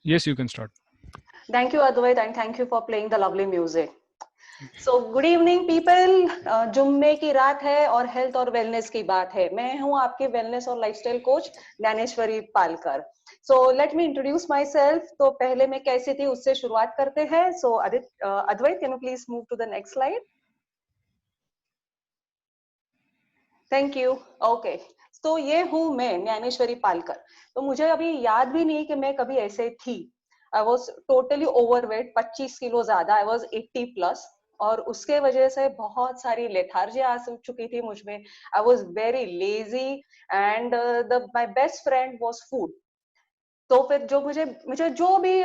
Yes, you can start. Thank you, Advait, and thank you for playing the lovely music. So, good evening, people. जुम्मे की रात है और health और wellness की बात है. मैं हूं आपके वेलनेस और lifestyle coach Dnyaneshwari Palkar. So, let me introduce myself. तो पहले मैं कैसी थी उससे शुरुआत करते हैं. So, Advait, can you please move to the next slide? Thank you. Okay, तो ये हूं मैं ज्ञानेश्वरी पालकर. तो मुझे अभी याद भी नहीं कि मैं कभी ऐसे थी. I was totally overweight, 25 kilo ज्यादा. I was 80 plus. और उसके वजह से बहुत सारी लेथार्जी आ चुकी थी मुझ में. I was very lazy and the my best friend was food. तो फिर जो मुझे मुझे जो भी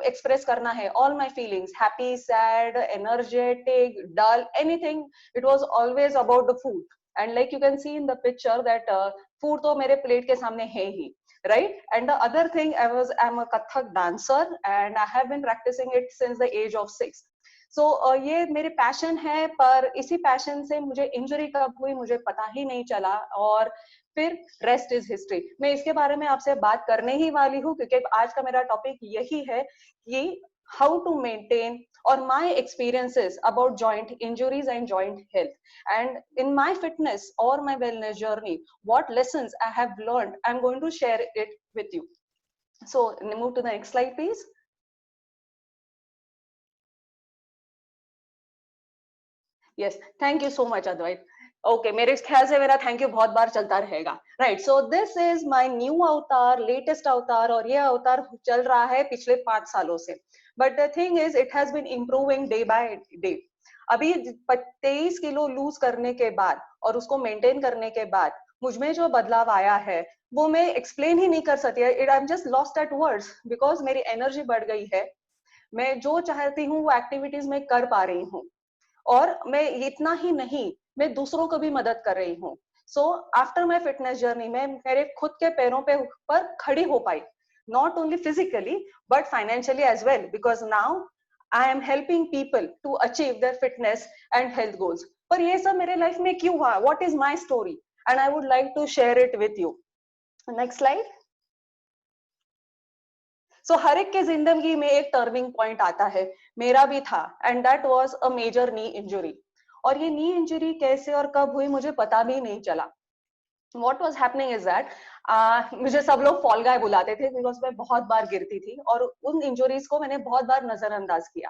एक्सप्रेस करना है, all my feelings, happy, sad, energetic, dull, anything, it was always about the food. And like you can see in the picture that food तो मेरे प्लेट के सामने है ही, right? And the other thing, I'm a Kathak dancer and I have been practicing it since the age of 6. So ये मेरे passion है, पर इसी पैशन से मुझे इंजरी कब हुई मुझे पता ही नहीं चला. और फिर रेस्ट इज हिस्ट्री. मैं इसके बारे में आपसे बात करने ही वाली हूँ क्योंकि आज का मेरा टॉपिक यही है कि हाउ टू मेंटेन और my experiences about joint injuries and joint health and in my fitness और my wellness journey, what lessons I have learned, I am going to share it with you. So move to the next slide please. Yes, thank you so much Advait. Okay, मेरे ख्याल से मेरा thank you बहुत बार चलता रहेगा. Right, so this is my new अवतार, latest अवतार, और ये अवतार चल रहा है पिछले 5 सालों से. But the thing is it has been improving day by day. अभी 23 किलो लूज करने के बाद और उसको मेंटेन करने के बाद मुझ में जो बदलाव आया है वो मैं एक्सप्लेन ही नहीं कर सकती. It I am just lost at words because मेरी एनर्जी बढ़ गई है. मैं जो चाहती हूँ वो एक्टिविटीज में कर पा रही हूँ. और मैं इतना ही नहीं, मैं दूसरों को भी मदद कर रही हूँ. So after my fitness journey मैं मेरे खुद के पैरों पे पर खड़ी हो पाई, not only physically but financially as well, because now I am helping people to achieve their fitness and health goals. पर ये सब मेरे लाइफ में क्यों हुआ, what is my story, and I would like to share it with you. Next slide. So हर एक के जिंदगी में एक टर्निंग पॉइंट आता है. मेरा भी था, and that was a major knee injury. और ये नी इंजरी कैसे और कब हुई मुझे पता भी नहीं चला. What was happening is that मुझे सब लोग फॉल गाय बुलाते थे बिकॉज मैं बहुत बार गिरती थी और उन इंजरीज को मैंने बहुत बार नजरअंदाज किया.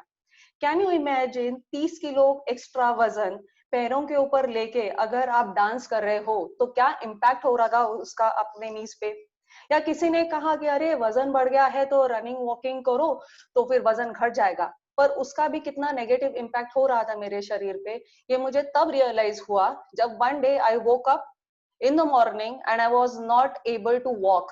Can you imagine 30 kilo extra वजन पैरों के ऊपर लेके अगर आप डांस कर रहे हो तो क्या इम्पैक्ट हो रहा उसका अपने नीज पे. या किसी ने कहा कि अरे वजन बढ़ गया है तो रनिंग वॉकिंग करो तो फिर वजन घट जाएगा, पर उसका भी कितना नेगेटिव इम्पैक्ट हो रहा था मेरे शरीर पे ये मुझे तब रियलाइज हुआ जब one day I woke up in the morning and I was not able to walk.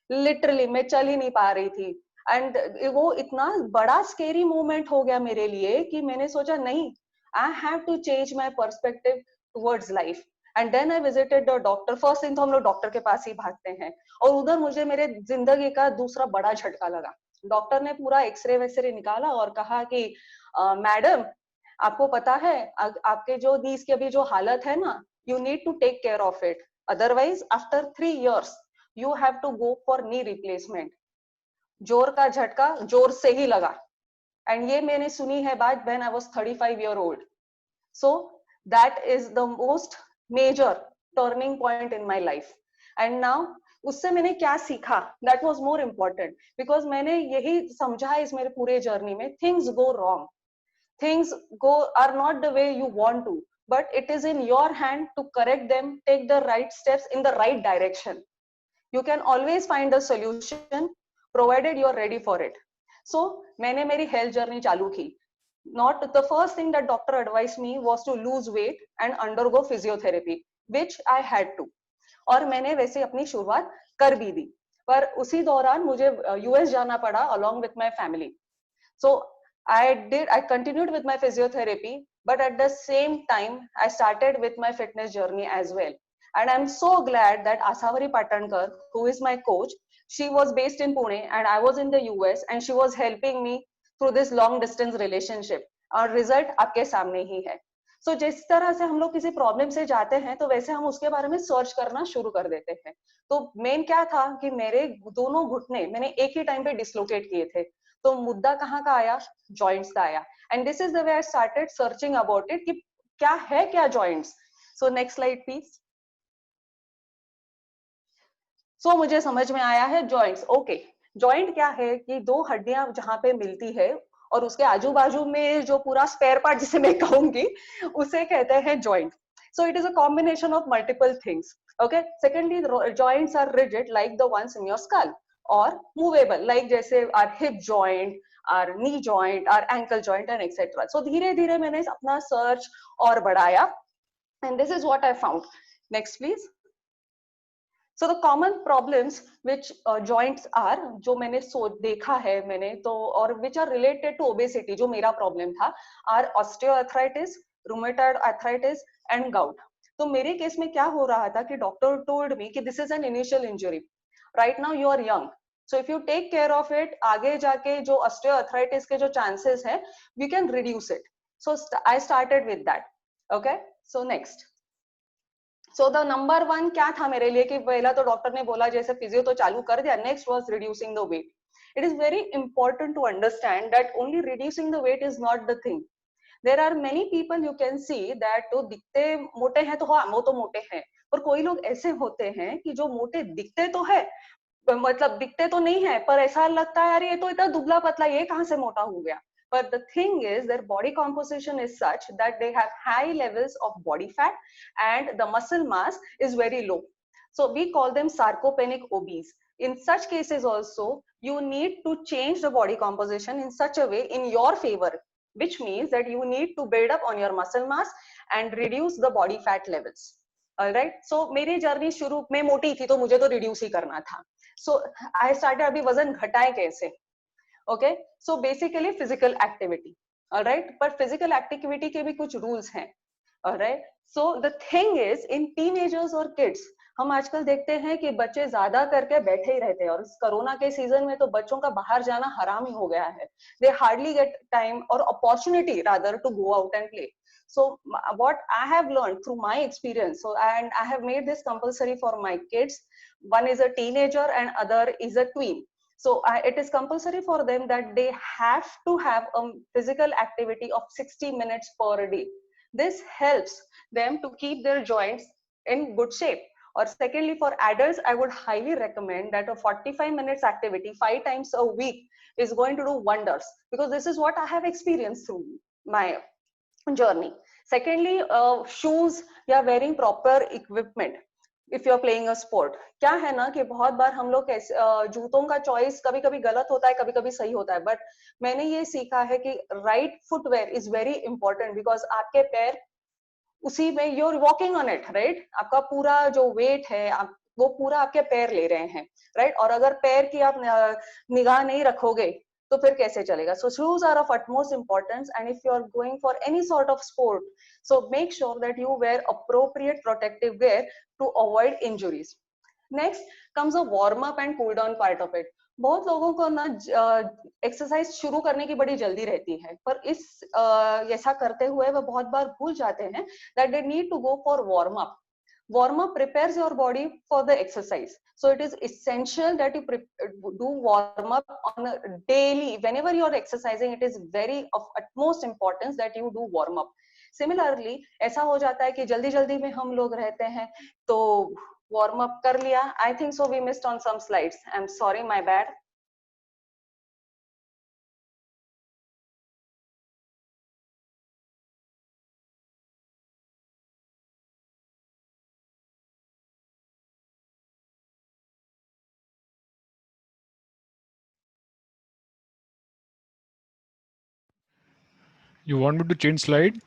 Literally मैं चल ही नहीं पा रही थी. एंड वो इतना बड़ा स्केरी मोमेंट हो गया मेरे लिए कि मैंने सोचा नहीं, I have to change my perspective towards life. And then I visited the doctor. First thing तो हम लोग डॉक्टर के पास ही भागते हैं और उधर मुझे मेरे जिंदगी का दूसरा बड़ा झटका लगा. डॉक्टर ने पूरा एक्सरे वैक्सरे निकाला और कहा कि मैडम आपको पता है आपके जो नीज की अभी जो हालत है ना, you need to take care of it, otherwise after 3 years you have to go for knee replacement. जोर का झटका जोर से ही लगा. एंड ये मैंने सुनी है बात when I was 35 year old. So that is the most major turning point in my life. And now उससे मैंने क्या सीखा, that was more important because मैंने यही समझा इस मेरे पूरे जर्नी में, things go wrong, things go are not the way you want to, but it is in your hand to correct them, take the right steps in the right direction. You can always find a solution provided you are ready for it. So मैंने मेरी health journey चालू की. Not the first thing that doctor advised me was to lose weight and undergo physiotherapy, which I had to. और मैंने वैसे अपनी शुरुआत कर भी दी, पर उसी दौरान मुझे यूएस जाना पड़ा along with my family. So I continued with my physiotherapy, but at the same time I started with my fitness journey as well. And I'm so glad that Asavari Patankar, who is my coach, she was based in Pune and I was in the US, and she was helping me through this long distance relationship. Our result आपके सामने ही है. सो जिस तरह से हम लोग किसी problem से जाते हैं तो वैसे हम उसके बारे में सर्च करना शुरू कर देते हैं। तो मेन क्या था कि मेरे दोनों घुटने मैंने एक ही टाइम पे डिसलोकेट किए थे। तो मुद्दा कहाँ का आया? जॉइंट्स का आया। And this is the way I started searching about it कि क्या है क्या joints. So next slide please. So मुझे समझ में आया है जॉइंट्स। ओके, जॉइंट क्या है कि दो हड्डियां जहां पे मिलती है और उसके आजू बाजू में जो पूरा स्पेयर पार्ट जिसे मैं कहूंगी उसे कहते हैं joint. So it is a combination of multiple things. Okay, secondly joints are rigid like the ones in your skull और मूवेबल लाइक जैसे our hip joint, our knee joint, our ankle joint and etcetera. So धीरे धीरे मैंने अपना search और बढ़ाया and this is what I found. Next please. So the common problems which joints are, जो मैंने देखा है मैंने तो, और which are related to obesity, जो मेरा प्रॉब्लम था, are osteoarthritis, rheumatoid arthritis and gout. तो मेरे केस में क्या हो रहा था कि डॉक्टर टोल्ड मी कि this is an initial injury, right now you are young, so if you take care of it, आगे जाके जो ऑस्टियोआर्थराइटिस के जो चांसेस है we can reduce it. So I started with that. Okay, so next. So the number one क्या था मेरे लिए कि पहला तो डॉक्टर ने बोला जैसे फिजियो तो चालू कर दिया, next was reducing the weight. It is very important to understand that only reducing the weight is not the thing. There are many people you can see that तो दिखते मोटे हैं तो हाँ वो तो मोटे हैं, पर कोई लोग ऐसे होते हैं कि जो मोटे दिखते तो है, मतलब दिखते तो नहीं है पर ऐसा लगता है यार ये तो इतना दुबला पतला, ये कहाँ से मोटा हो गया। But the thing is their body composition is such that they have high levels of body fat and the muscle mass is very low. So we call them sarcopenic obese. In such cases also you need to change the body composition in such a way in your favor, which means that you need to build up on your muscle mass and reduce the body fat levels. Alright, so मेरी journey शुरू में मोटी थी तो मुझे तो reduce ही करना था। सो आई स्टार्टेड अभी वजन घटाए कैसे। Okay, so basically physical activity. Alright, पर फिजिकल एक्टिविटी के भी कुछ रूल्स हैं। Alright, so the thing is in teenagers और किड्स हम आजकल देखते हैं कि बच्चे ज्यादा करके बैठे ही रहते हैं और इस कोरोना के सीजन में तो बच्चों का बाहर जाना हराम ही हो गया है। दे हार्डली गेट टाइम और opportunity rather to go out and play. So what I have learned through my experience, so and I have made this compulsory for my kids. One is a teenager and other is a tween. So it is compulsory for them that they have to have a physical activity of 60 minutes per day. This helps them to keep their joints in good shape. Or secondly, for adults, I would highly recommend that a 45 minutes activity 5 times a week is going to do wonders, because this is what I have experienced through my journey. Secondly, shoes या wearing proper equipment if you are playing a sport. क्या है ना कि बहुत बार हम लोग जूतों का चॉइस कभी कभी गलत होता है, कभी कभी सही होता है, बट मैंने ये सीखा है कि right footwear is very important, because आपके पैर उसी में you are walking on it, right, आपका पूरा जो वेट है आप वो पूरा आपके पैर ले रहे हैं, राइट, और अगर पैर की आप निगाह नहीं रखोगे तो फिर कैसे चलेगा। So shoes are of utmost importance, and if you are going for any sort of sport, so make sure that you wear appropriate protective gear to avoid injuries. Next comes a warm up and cool down part of it. बहुत लोगों को ना exercise शुरू करने की बड़ी जल्दी रहती है, पर इस ऐसा करते हुए वो बहुत बार भूल जाते हैं that they need to go for warm up. Warm up prepares your body for the exercise, so it is essential that you do warm up on a daily. Whenever you are exercising, it is very of utmost importance that you do warm up. Similarly, ऐसा हो जाता है कि जल्दी जल्दी में हम लोग रहते हैं तो वार्म अप कर लिया. I think so we missed on some slides. I'm sorry, my bad. You want me to change slide?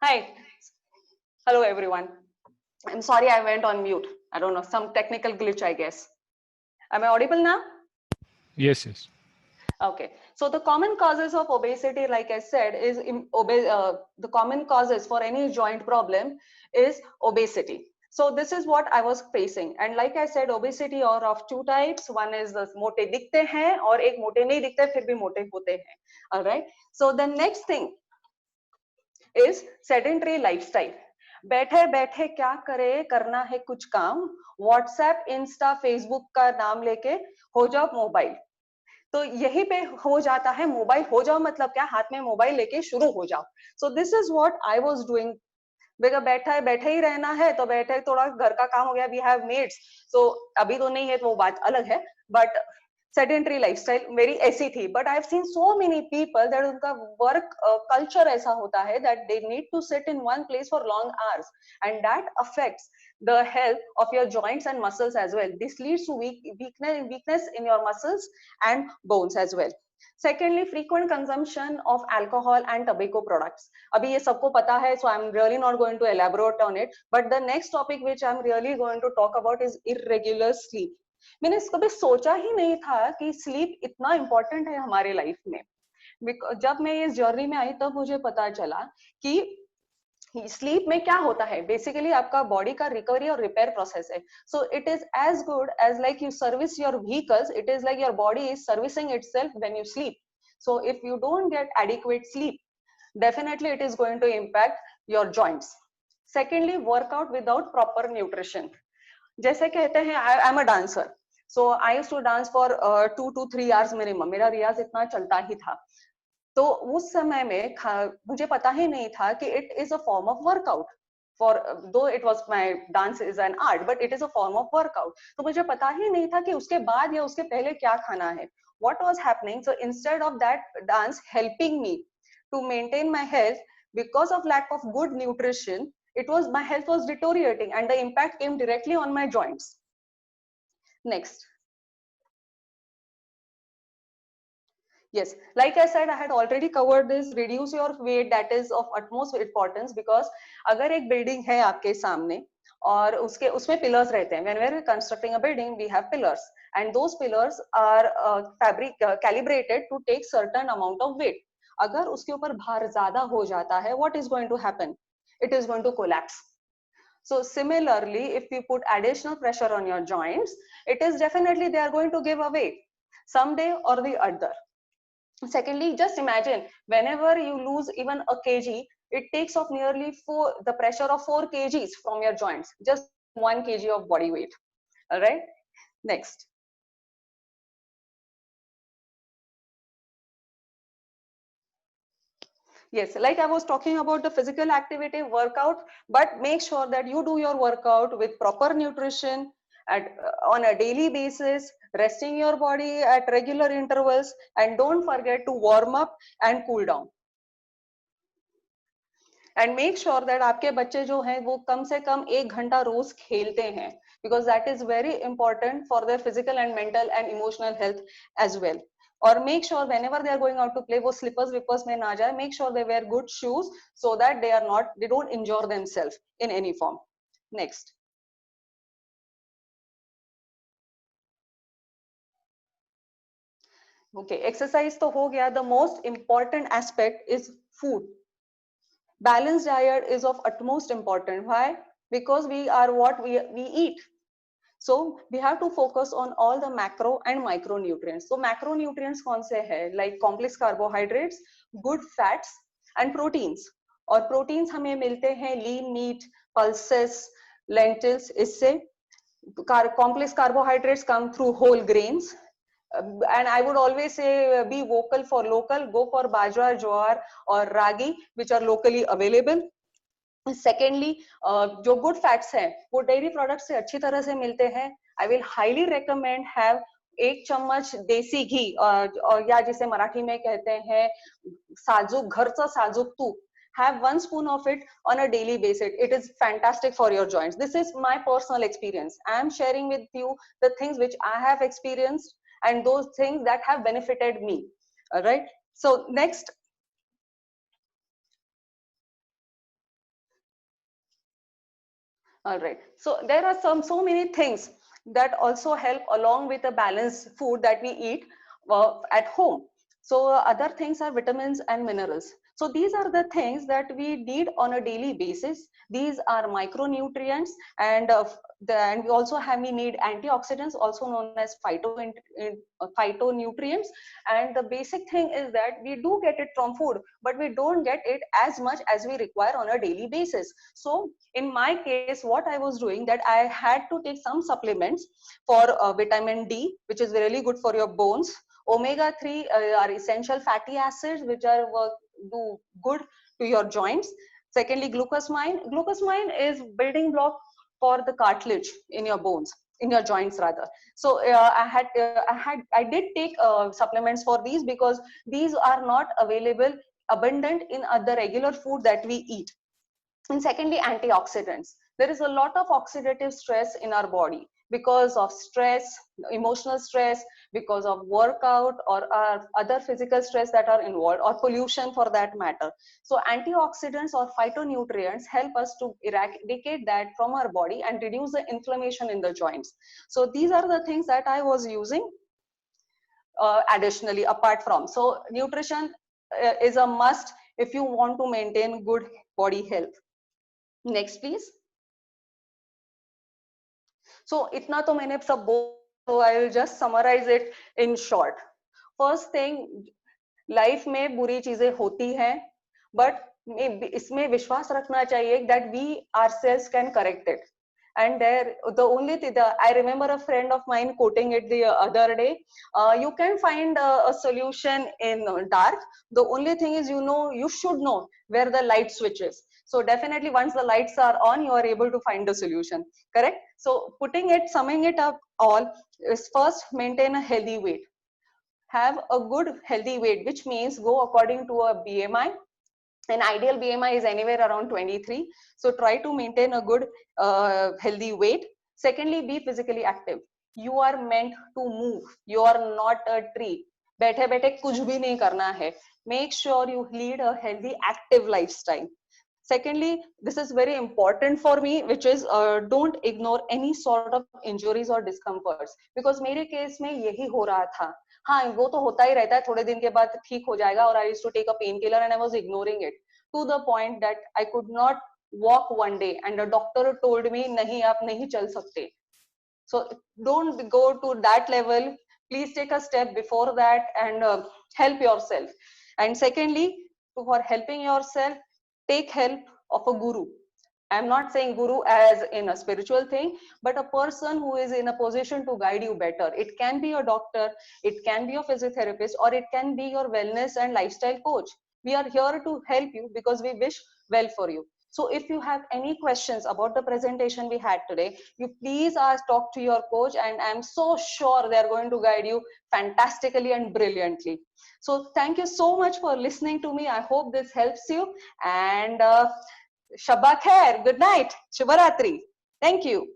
Hi, hello everyone. I'm sorry I went on mute. I don't know, some technical glitch, I guess. Am I audible now? Yes, yes. Okay, so the common causes of obesity, like I said, is the common causes for any joint problem is obesity. So this is what I was facing, and like I said, obesity are of two types. One is the मोटे दिखते हैं और एक मोटे नहीं दिखते फिर भी मोटे होते हैं. All right. So the next thing is sedentary lifestyle. बैठे बैठे क्या करे, करना है कुछ काम, व्हाट्सएप इंस्टा फेसबुक का नाम लेके हो जाओ मोबाइल. तो यही पे हो जाता है, मोबाइल हो जाओ मतलब क्या, हाथ में मोबाइल लेके शुरू हो जाओ. So this is what I was doing. बेटा बैठा है, बैठे ही रहना है तो बैठे, थोड़ा घर का काम हो गया, वी हैव मेड्स, सो अभी तो नहीं है तो वो बात अलग है, बट सेडेंटरी लाइफस्टाइल मेरी ऐसी थी. But I have seen so many people that उनका वर्क कल्चर ऐसा होता है that they need to sit in one place for long hours, and that affects the health of your joints and muscles as well. This leads to weakness in your muscles and bones as well. Secondly, frequent consumption of alcohol and tobacco products. अभी ये सबको पता है, so I'm really not going to elaborate on it. But the next topic which I'm really going to talk about is irregular sleep. मैंने कभी सोचा ही नहीं था कि स्लीप इतना इम्पोर्टेंट है हमारे लाइफ में. जब मैं इस जर्नी में आई तब मुझे पता चला कि स्लीप में क्या होता है. बेसिकली आपका बॉडी का रिकवरी और रिपेयर प्रोसेस है. So it is as good as like you service your vehicles, it is like your body is servicing itself when you sleep. So if you don't get adequate sleep, definitely it is going to impact your joints. Secondly, workout without proper nutrition. जैसे कहते हैं, I am a dancer, so I used to dance for 2 to 3 hours minimum. मेरा रियाज इतना चलता ही था. तो उस समय में मुझे पता ही नहीं था कि it is a form of workout. For though it was my dance is an art, but it is a form of workout. तो मुझे पता ही नहीं था कि उसके बाद या उसके पहले क्या खाना है. What was happening, so instead of that dance helping me to maintain my health, because of lack of good nutrition, it was my health was deteriorating and the impact came directly on my joints. Next. Yes, like I said, I had already covered this. Reduce your weight, that is of utmost importance, because अगर एक building है आपके सामने और उसके उसमें pillars रहते हैं. When we are constructing a building, we have pillars, and those pillars are calibrated to take certain amount of weight. अगर उसके ऊपर भार ज्यादा हो जाता है, what is going to happen? It is going to collapse. So similarly, if you put additional pressure on your joints, it is definitely they are going to give away someday or the other. Secondly, just imagine whenever you lose even a kg, it takes off nearly the pressure of 4 kgs from your joints, just 1 kg of body weight. All right, next. Yes, like I was talking about the physical activity workout, but make sure that you do your workout with proper nutrition on a daily basis, resting your body at regular intervals, and don't forget to warm up and cool down. And make sure that आपके बच्चे जो हैं वो कम से कम 1 घंटा रोज खेलते हैं, because that is very important for their physical and mental and emotional health as well. और make sure whenever they are going out to play, वो स्लीपर्स विपर्स में ना जाए. Make sure they wear good shoes so that they are not, they don't injure themselves in any form. Next. Okay, exercise तो हो गया. The most important aspect is food. Balanced diet is of utmost importance. Why? Because we are what we eat. So we have to focus on all the macro and micronutrients. So macronutrients कौन से हैं? Like complex carbohydrates, good fats and proteins. और proteins हमें मिलते हैं lean meat, pulses, lentils. इससे complex carbohydrates come through whole grains. And I would always say be vocal for local. Go for bajra, jowar or ragi which are locally available. Secondly, जो good fats हैं वो dairy products से अच्छी तरह से मिलते हैं. I will highly recommend have 1 चम्मच देसी घी, और या जिसे मराठी में कहते हैं साजूक, घरचं साजूक तूप. Have 1 spoon of it on a daily basis. It is fantastic for your joints. This is my personal experience. I am sharing with you the things which I have experienced and those things that have benefited me. All right. So next. All right. So there are so many things that also help along with the balanced food that we eat. at home. So other things are vitamins and minerals. So these are the things that we need on a daily basis. These are micronutrients, and and we need antioxidants, also known as phytonutrients. And the basic thing is that we do get it from food, but we don't get it as much as we require on a daily basis. So in my case, what I was doing, that I had to take some supplements for vitamin D, which is really good for your bones. Omega-3 are essential fatty acids, which are do good to your joints. Secondly, glucosamine. Glucosamine is building block for the cartilage in your bones, in your joints rather. So I did take supplements for these, because these are not available abundant in other regular food that we eat. And secondly, antioxidants. There is a lot of oxidative stress in our body because of stress, emotional stress, because of workout, or other physical stress that are involved, or pollution for that matter. So antioxidants or phytonutrients help us to eradicate that from our body and reduce the inflammation in the joints. So these are the things that I was using additionally, apart from. So nutrition is a must if you want to maintain good body health. Next please. So itna to maine sab बोल, so I will just summarize it in short. First thing, life में बुरी चीजें होती हैं, but इसमें विश्वास रखना चाहिए that we ourselves can correct it. And there, the only thing, I remember a friend of mine quoting it the other day, you can find a solution in dark. The only thing is, you should know where the light switch is. So definitely once the lights are on, you are able to find the solution, correct? So summing it up all is, first, maintain a healthy weight. Have a good healthy weight, which means go according to a BMI. An ideal BMI is anywhere around 23. So try to maintain a good healthy weight. Secondly, be physically active. You are meant to move. You are not a tree. बैठे बैठे कुछ भी नहीं करना है. Make sure you lead a healthy, active lifestyle. Secondly, this is very important for me, which is don't ignore any sort of injuries or discomforts, because मेरे case में यही हो रहा था. हाँ, वो तो होता ही रहता है, थोड़े दिन के बाद ठीक हो जाएगा, और I used to take a painkiller and I was ignoring it to the point that I could not walk one day and the doctor told me नहीं, आप नहीं चल सकते. So don't go to that level. Please take a step before that and help yourself. And secondly, for helping yourself, take help of a guru. I'm not saying guru as in a spiritual thing, but a person who is in a position to guide you better. It can be a doctor, it can be a physiotherapist, or it can be your wellness and lifestyle coach. We are here to help you because we wish well for you. So if you have any questions about the presentation we had today, you please talk to your coach, and I'm so sure they're going to guide you fantastically and brilliantly. So thank you so much for listening to me. I hope this helps you, and Shabba Khair, good night, Shubharatri. Thank you.